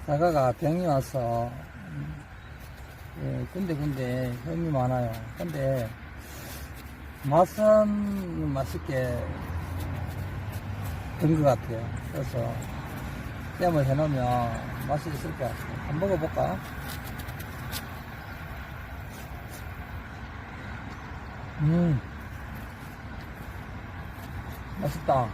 사과가 병이 와서 군데군데 흠이 많아요. 근데 맛은 맛있게 된 것 같아요. 그래서 잼을 해놓으면 맛이 있을 것 같아요. 한번 먹어볼까? 맛있다.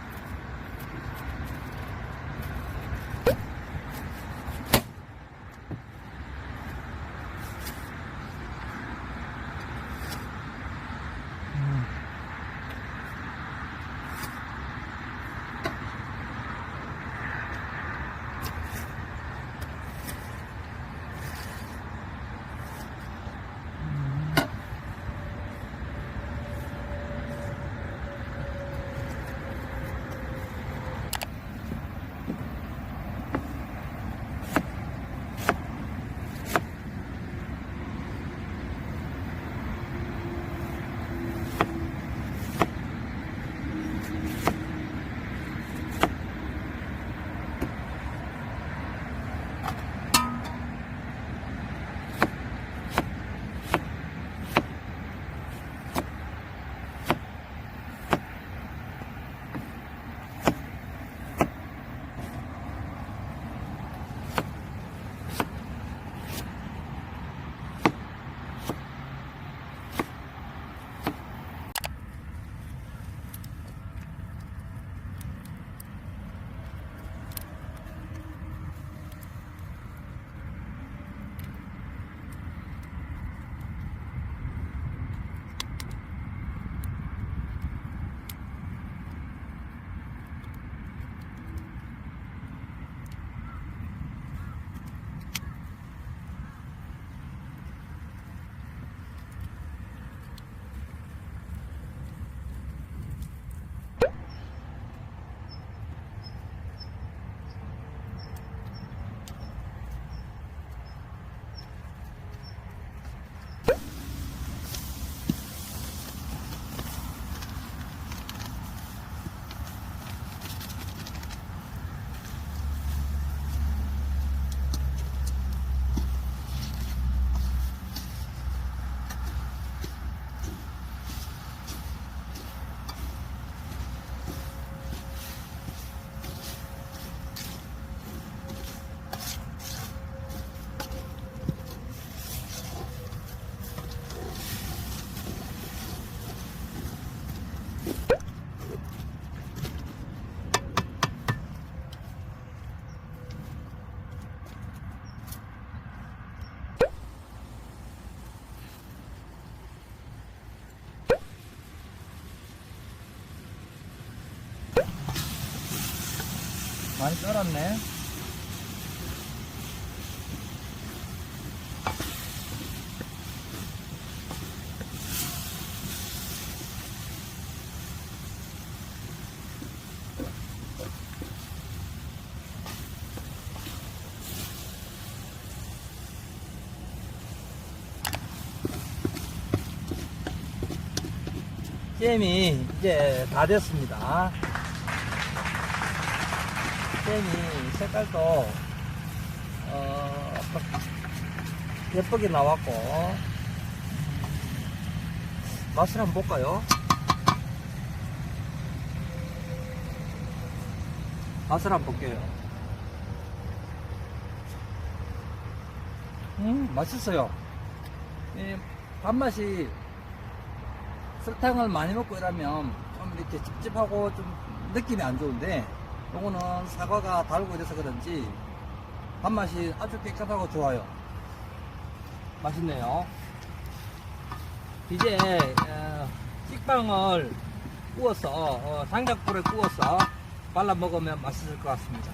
많이 썰었네. 잼이 이제 다 됐습니다. 잼이 색깔도 예쁘게 나왔고 맛을 한번 볼까요? 맛을 한번 볼게요. 맛있어요. 밥맛이 설탕을 많이 먹고 이러면 좀 이렇게 찝찝하고 좀 느낌이 안 좋은데, 요거는 사과가 달고 이래서 그런지 밥맛이 아주 깨끗하고 좋아요. 맛있네요. 이제 식빵을 구워서 장작불에 구워서 발라 먹으면 맛있을 것 같습니다.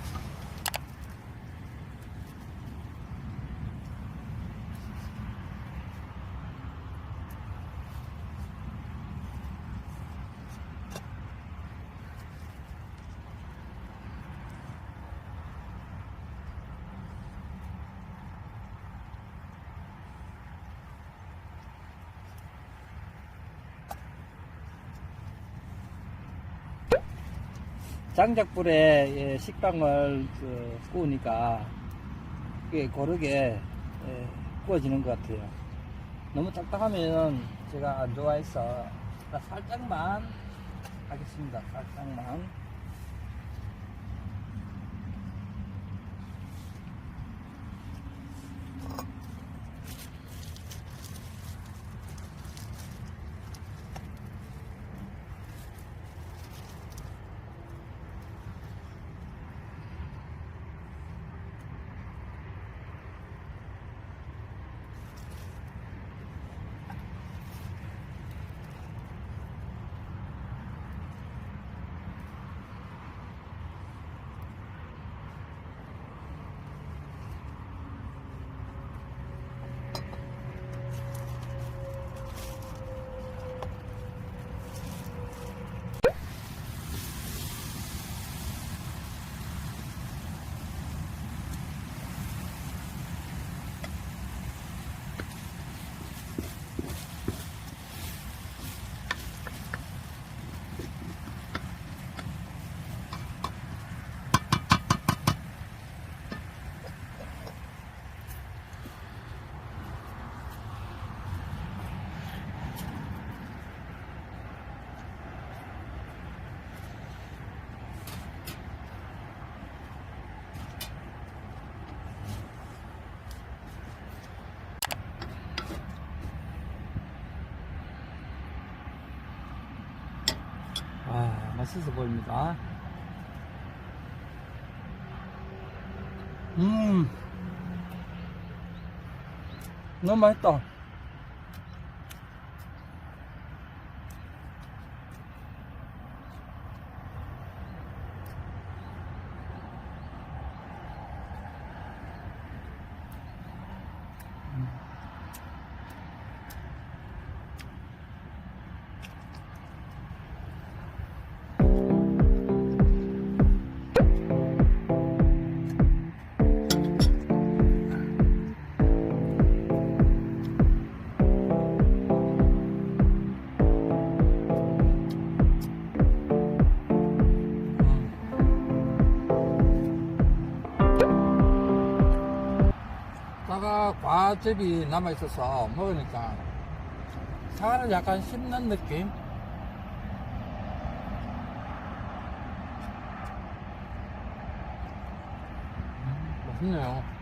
장작불에 식빵을 구우니까 고르게 구워지는 것 같아요. 너무 딱딱하면 제가 안 좋아해서 살짝만 하겠습니다. 살짝만. 맛있어 보입니다. 너무 맛있다. 사과 과즙이 남아있어서 먹으니까 사과를 약간 씹는 느낌? 맛있네요.